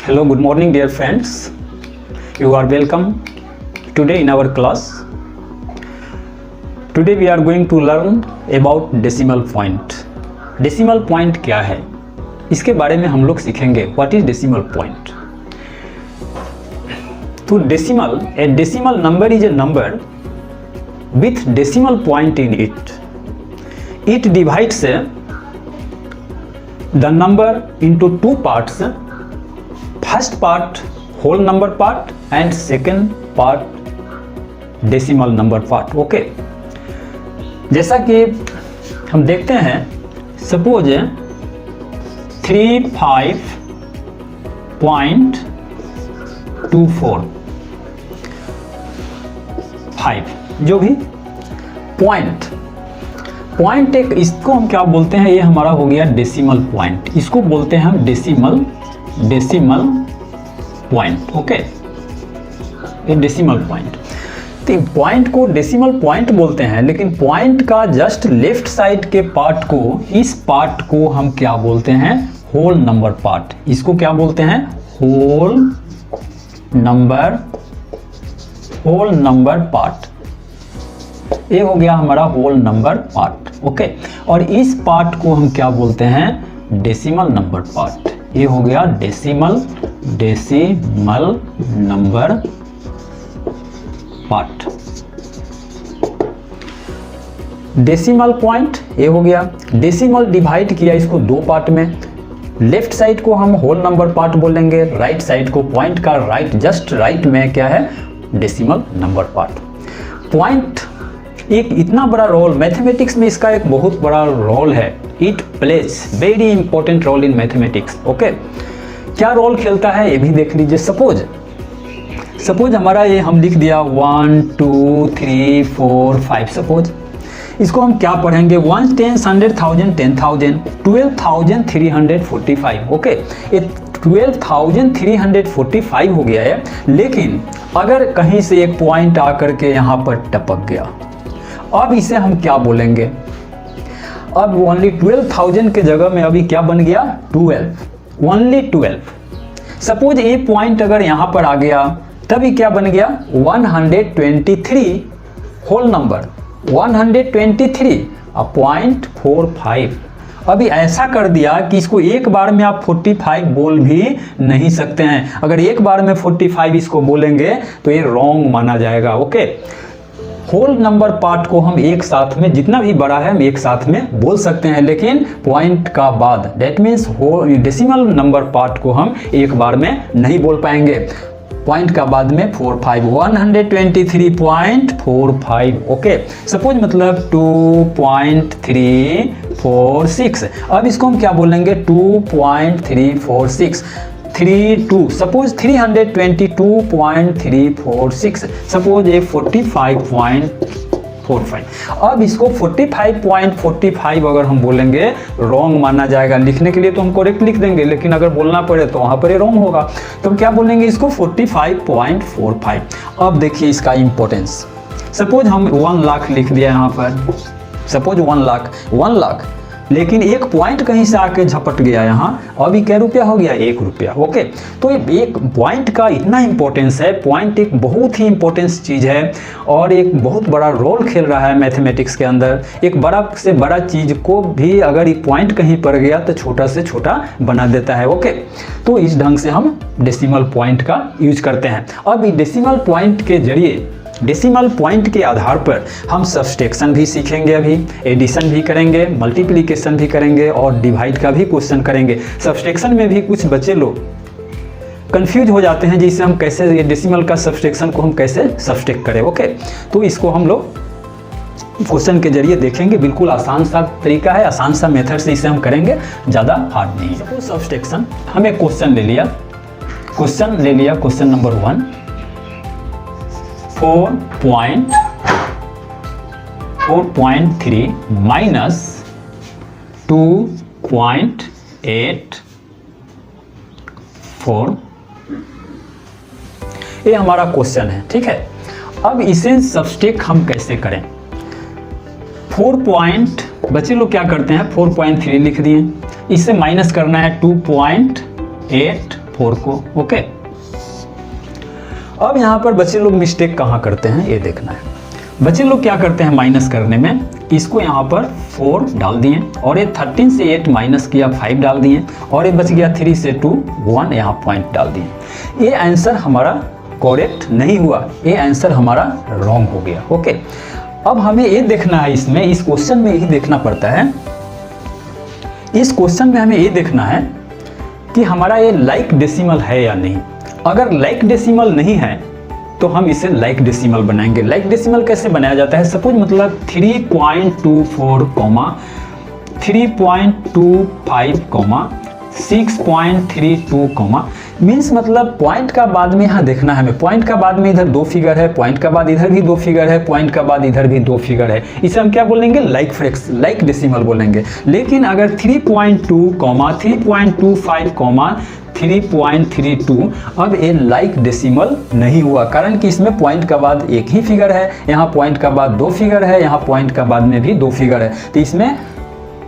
Hello, good morning dear friends. You are welcome today in our class. Today we are going to learn about decimal point. Decimal point क्या है, इसके बारे में हम लोग सीखेंगे. What is decimal point? तो a decimal number is a number with decimal point in it. It divides the number into two parts. First part whole number part and second part decimal number part. Okay, जैसा कि हम देखते हैं, suppose 35.245 जो भी point एक, इसको हम क्या बोलते हैं, ये हमारा हो गया डेसिमल पॉइंट. इसको बोलते हैं हम डेसिमल पॉइंट. ओके, ये डेसिमल पॉइंट. तो पॉइंट को डेसिमल पॉइंट बोलते हैं, लेकिन पॉइंट का जस्ट लेफ्ट साइड के पार्ट को, इस पार्ट को हम क्या बोलते हैं, होल नंबर पार्ट. इसको क्या बोलते हैं, होल नंबर पार्ट. ये हो गया हमारा होल नंबर पार्ट. ओके, और इस पार्ट को हम क्या बोलते हैं, डेसिमल नंबर पार्ट. ये हो गया decimal number part. Decimal point ये हो गया. डेसिमल डिवाइड किया इसको दो पार्ट में. लेफ्ट साइड को हम होल नंबर पार्ट बोलेंगे, राइट साइड को, पॉइंट का राइट, जस्ट राइट में क्या है, डेसिमल नंबर पार्ट. पॉइंट एक इतना बड़ा रोल, मैथमेटिक्स में इसका एक बहुत बड़ा रोल है. It plays very important role in mathematics. Okay, क्या रोल खेलता है ये भी देख लीजिए. सपोज हमारा ये हम लिख दिया 1 2 3 4 5. सपोज इसको हम क्या पढ़ेंगे, 1 10 100,000 10,000 12,345. ओके, ये 12,345 हो गया है. लेकिन अगर कहीं से एक पॉइंट आकर के यहाँ पर टपक गया, अब इसे हम क्या बोलेंगे, अब ओनली 12,000 के जगह में अभी क्या बन गया, 12, ओनली 12. सपोज ये पॉइंट अगर यहाँ पर आ गया, तभी क्या बन गया, 123 होल नंबर, 123.45. अभी ऐसा कर दिया कि इसको एक बार में आप 45 बोल भी नहीं सकते हैं. अगर एक बार में 45 इसको बोलेंगे तो ये रॉन्ग माना जाएगा. ओके, होल नंबर पार्ट को हम एक साथ में, जितना भी बड़ा है हम एक साथ में बोल सकते हैं, लेकिन पॉइंट का बाद, that means decimal number part को हम एक बार में नहीं बोल पाएंगे. पॉइंट का बाद में 45, 123.45. ओके, सपोज मतलब 2.346. अब इसको हम क्या बोलेंगे, 2.346 32. सपोज 322.346. सपोज ये 45.45. अब इसको 45.45 अगर हम बोलेंगे, रॉन्ग माना जाएगा. लिखने के लिए तो हम करेक्ट लिख देंगे, लेकिन अगर बोलना पड़े तो वहां पर ये रॉन्ग होगा. तो हम क्या बोलेंगे, इसको 45.45. अब देखिए इसका इंपॉर्टेंस. सपोज हम 1 लाख लिख दिया यहाँ पर. सपोज 1 लाख, लेकिन एक पॉइंट कहीं से आके झपट गया यहाँ, अभी क्या रुपया हो गया, 1 रुपया. ओके, तो एक पॉइंट का इतना इंपॉर्टेंस है. पॉइंट एक बहुत ही इंपॉर्टेंस चीज़ है और एक बहुत बड़ा रोल खेल रहा है मैथमेटिक्स के अंदर. एक बड़ा से बड़ा चीज़ को भी अगर एक पॉइंट कहीं पर गया तो छोटा से छोटा बना देता है. ओके, तो इस ढंग से हम डेसिमल पॉइंट का यूज करते हैं. अब डेसिमल पॉइंट के जरिए, डेसिमल पॉइंट के आधार पर हम सब्सट्रैक्शन भी सीखेंगे, अभी एडिशन भी करेंगे, मल्टीप्लिकेशन भी करेंगे और डिवाइड का भी क्वेश्चन करेंगे. सब्सट्रैक्शन में भी कुछ बच्चे लोग कंफ्यूज हो जाते हैं, जिससे हम कैसे ये डेसिमल का सब्सट्रैक्शन को हम कैसे सब्सट्रैक्ट करें. ओके, तो इसको हम लोग क्वेश्चन के जरिए देखेंगे. बिल्कुल आसान सा तरीका है, आसान सा मेथड से इसे हम करेंगे, ज़्यादा हार्ड नहीं है. सब्सट्रैक्शन, हम एक क्वेश्चन ले लिया. Question number 1, 4.3 minus 2.84. ये हमारा क्वेश्चन है. ठीक है, अब इसे सब्सट्रैक्ट हम कैसे करें. 4 बच्चे लोग क्या करते हैं, 4.3 लिख दिए, इससे माइनस करना है 2.84. 4 को। ओके, अब यहाँ पर बच्चे लोग मिस्टेक कहाँ करते हैं ये देखना है। बच्चे लोग क्या करते हैं माइनस करने में, इसको यहाँ पर 4 डाल दिए और ये 13 से 8 माइनस किया 5 डाल दिए और ये बच गया 3 से 2 1 यहाँ पॉइंट डाल दिए। ये आंसर हमारा करेक्ट नहीं हुआ, ये आंसर हमारा रॉन्ग हो गया। ओके, अब हमें ये देखना है, इसमें इस क्वेश्चन में यही देखना पड़ता है, इस क्वेश्चन में हमें ये देखना है कि हमारा ये लाइक डेसिमल है या नहीं। अगर लाइक डेसिमल नहीं है तो हम इसे लाइक डेसिमल बनाएंगे। लाइक डेसिमल कैसे बनाया जाता है, सपोज मतलब 3.24 3.25 6.32 मीन्स मतलब पॉइंट का बाद में यहाँ देखना है हमें, पॉइंट का बाद में इधर 2 फिगर है, पॉइंट का बाद इधर भी 2 फिगर है, पॉइंट का बाद इधर भी 2 फिगर है, इसे हम क्या बोलेंगे लाइक डेसिमल बोलेंगे। लेकिन अगर 3.2 3.25 3.32 अब ये लाइक डेसिमल नहीं हुआ, कारण कि इसमें पॉइंट का बाद एक ही फिगर है, यहाँ पॉइंट का बाद 2 फिगर है, यहाँ पॉइंट का बाद में भी 2 फिगर है, तो इसमें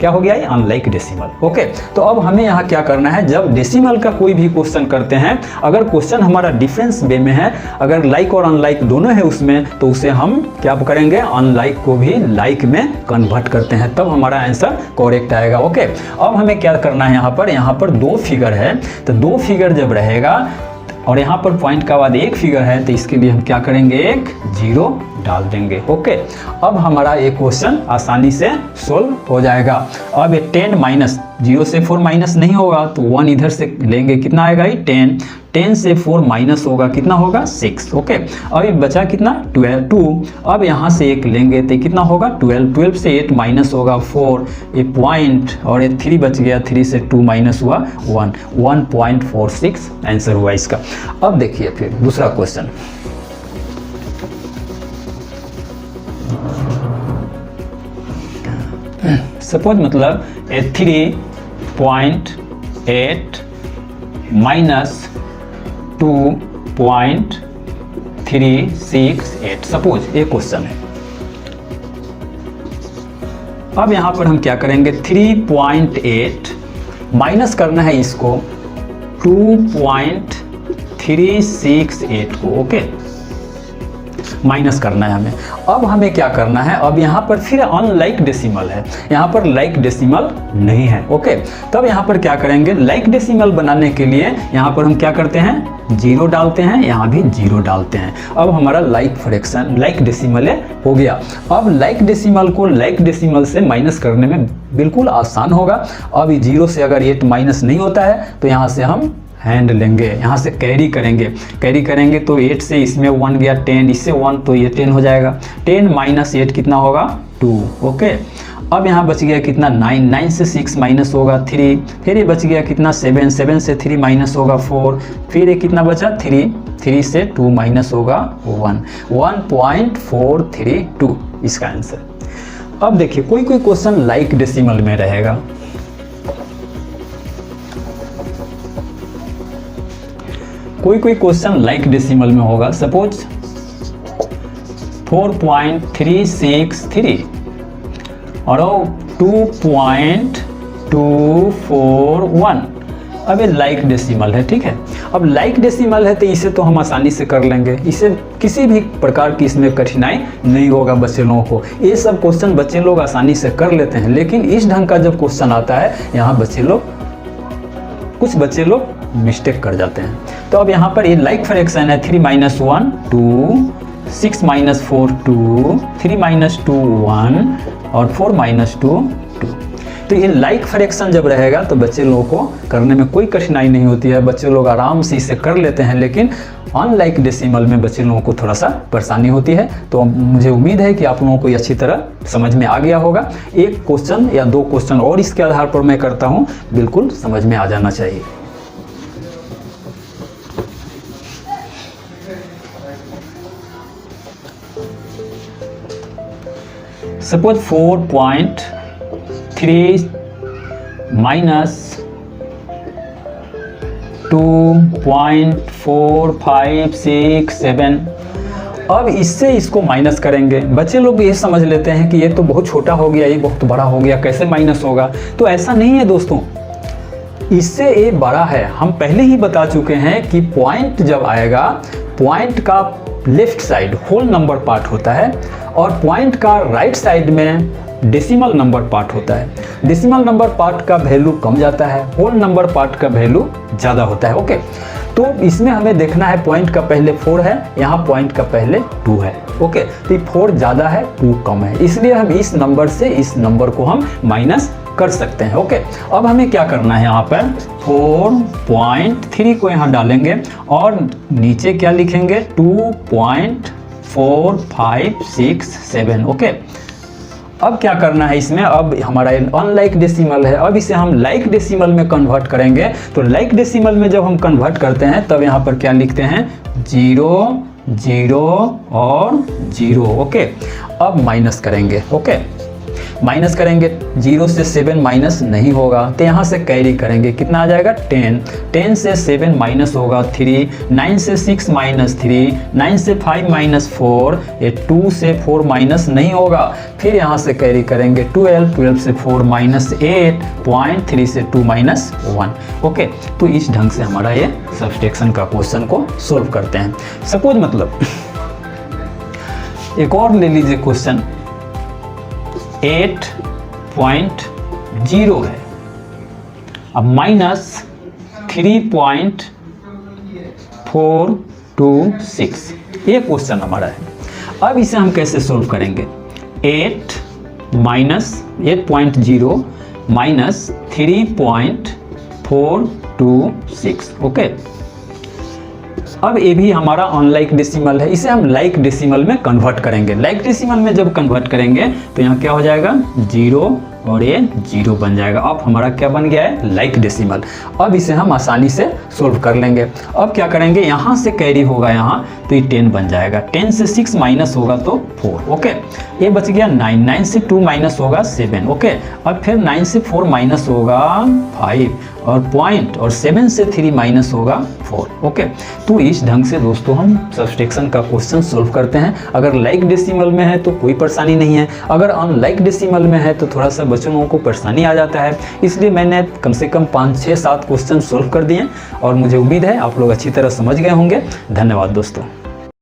क्या हो गया ये अनलाइक डेसिमल। ओके, तो अब हमें यहाँ क्या करना है, जब डेसिमल का कोई भी क्वेश्चन करते हैं, अगर क्वेश्चन हमारा डिफरेंस वे में है, अगर लाइक और अनलाइक दोनों है उसमें, तो उसे हम क्या करेंगे, अनलाइक को भी लाइक में कन्वर्ट करते हैं, तब हमारा आंसर करेक्ट आएगा। ओके, अब हमें क्या करना है, यहाँ पर 2 फिगर है, तो 2 फिगर जब रहेगा और यहाँ पर पॉइंट का बाद एक फिगर है, तो इसके लिए हम क्या करेंगे, एक 0 डाल देंगे। ओके, अब हमारा ये क्वेश्चन आसानी से सोल्व हो जाएगा। अब ये 10 माइनस 0 से 4 माइनस नहीं होगा तो 1 इधर से लेंगे, कितना आएगा ये 10, 10 से 4 माइनस होगा, कितना होगा 6। ओके, अब ये बचा कितना 2, अब यहाँ से एक लेंगे तो कितना होगा 12, 12 से 8 माइनस होगा 4, ये पॉइंट और ये 3 बच गया, 3 से 2 माइनस हुआ 1, 1.46 आंसर हुआ इसका। अब देखिए फिर दूसरा क्वेश्चन, सपोज मतलब 3.8 माइनस 2.368 सपोज ये क्वेश्चन है। अब यहां पर हम क्या करेंगे, 3.8 माइनस करना है इसको 2.368 को। ओके, माइनस करना है हमें। अब हमें क्या करना है, अब यहाँ पर फिर अनलाइक डेसिमल है, यहाँ पर लाइक डेसिमल नहीं है। ओके, तब यहाँ पर क्या करेंगे, लाइक डेसिमल बनाने के लिए यहाँ पर हम क्या करते हैं 0 डालते हैं, यहाँ भी 0 डालते हैं। अब हमारा लाइक फ्रैक्शन लाइक डेसिमल हो गया। अब लाइक डेसिमल को लाइक डेसिमल से माइनस करने में बिल्कुल आसान होगा। अब 0 से अगर 8 माइनस नहीं होता है तो यहाँ से हम हैंड लेंगे, यहाँ से कैरी करेंगे तो 8 से इसमें 1 गया 10, इससे 1 तो ये 10 हो जाएगा, 10 माइनस 8 कितना होगा 2। ओके, अब यहाँ बच गया कितना 9, 9 से 6 माइनस होगा 3, फिर ये बच गया कितना 7, 7 से 3 माइनस होगा 4, फिर ये कितना बचा 3, 3 से 2 माइनस होगा 1, 1.432 इसका आंसर। अब देखिए कोई क्वेश्चन लाइक डेसिमल में रहेगा, कोई क्वेश्चन लाइक डेसिमल में होगा, सपोज 4.363 और 2.241, अब ये लाइक डेसिमल है। ठीक है, अब लाइक डेसिमल है तो इसे तो हम आसानी से कर लेंगे, इसे किसी भी प्रकार की इसमें कठिनाई नहीं होगा बच्चे लोगों को, ये सब क्वेश्चन बच्चे लोग आसानी से कर लेते हैं। लेकिन इस ढंग का जब क्वेश्चन आता है, यहाँ कुछ बच्चे लोग मिस्टेक कर जाते हैं। तो अब यहाँ पर ये लाइक फ्रैक्शन है 3 - 1 2, 6 - 4 2, 3 - 2 1 और 4 - 2 2। तो ये लाइक फ्रैक्शन जब रहेगा तो बच्चे लोगों को करने में कोई कठिनाई नहीं होती है, बच्चे लोग आराम से इसे कर लेते हैं। लेकिन अनलाइक डेसिमल में बच्चे लोगों को थोड़ा सा परेशानी होती है। तो मुझे उम्मीद है कि आप लोगों को अच्छी तरह समझ में आ गया होगा। एक क्वेश्चन या 2 क्वेश्चन और इसके आधार पर मैं करता हूँ, बिल्कुल समझ में आ जाना चाहिए। Suppose 4.3 minus 2.4567। अब इससे इसको माइनस करेंगे। बच्चे लोग ये समझ लेते हैं कि ये तो बहुत छोटा हो गया, ये बहुत बड़ा हो गया, कैसे माइनस होगा। तो ऐसा नहीं है दोस्तों, इससे ए बड़ा है। हम पहले ही बता चुके हैं कि पॉइंट जब आएगा, पॉइंट का left side whole number part होता है और पॉइंट का राइट साइड में डेसिमल नंबर पार्ट होता है। डेसिमल नंबर पार्ट का वैल्यू कम जाता है, होल नंबर पार्ट का वैल्यू ज़्यादा होता है। ओके, तो इसमें हमें देखना है पॉइंट का पहले 4 है, यहाँ पॉइंट का पहले 2 है। ओके, तो 4 ज़्यादा है, 2 कम है, इसलिए हम इस नंबर से इस नंबर को हम माइनस कर सकते हैं। ओके, अब हमें क्या करना है, यहाँ पर 4.3 को यहाँ डालेंगे और नीचे क्या लिखेंगे 2.4567। ओके, अब क्या करना है इसमें, अब हमारा अनलाइक डेसिमल है, अब इसे हम लाइक डेसिमल में कन्वर्ट करेंगे। तो लाइक डेसिमल में जब हम कन्वर्ट करते हैं तब यहाँ पर क्या लिखते हैं 0 0 और 0। ओके, अब माइनस करेंगे। ओके, माइनस करेंगे, 0 से 7 माइनस नहीं होगा तो यहाँ से कैरी करेंगे, कितना आ जाएगा 10। 10 से 7 माइनस होगा 3, 9 से 6 माइनस 3, 9 से 5 माइनस 4, ये 2 से 4 माइनस नहीं होगा। फिर यहाँ से कैरी करेंगे 12, 12 से 4 माइनस 8, 0.3 से 2 माइनस 1। ओके, तो इस ढंग से हमारा ये सब्सट्रैक्शन का क्वेश्चन को सोल्व करते हैं। सपोज मतलब एक और ले लीजिए क्वेश्चन 8.0 है, अब माइनस 3.426, ये क्वेश्चन हमारा है। अब इसे हम कैसे सोल्व करेंगे, 8.0 माइनस 3.426। ओके, अब ये भी हमारा अनलाइक डेसिमल है, इसे हम लाइक डेसिमल में कन्वर्ट करेंगे। लाइक डेसिमल में जब कन्वर्ट करेंगे तो यहाँ क्या हो जाएगा 0 और ये 0 बन जाएगा। अब हमारा क्या बन गया है लाइक डेसिमल। अब इसे हम आसानी से सोल्व कर लेंगे। अब क्या करेंगे, यहाँ से कैरी होगा यहाँ तो ये 10 बन जाएगा, 10 से 6 माइनस होगा तो 4। ओके, ये बच गया 9, 9 से 2 माइनस होगा 7। ओके, अब फिर 9 से 4 माइनस होगा 5 और पॉइंट, और 7 से 3 माइनस होगा 4। ओके, तो इस ढंग से दोस्तों हम सब्सट्रैक्शन का क्वेश्चन सोल्व करते हैं। अगर लाइक डेसिमल में है तो कोई परेशानी नहीं है, अगर अनलाइक डेसिमल में है तो थोड़ा सा बच्चों को परेशानी आ जाता है। इसलिए मैंने कम से कम 5, 6, 7 क्वेश्चन सोल्व कर दिए और मुझे उम्मीद है आप लोग अच्छी तरह समझ गए होंगे। धन्यवाद दोस्तों।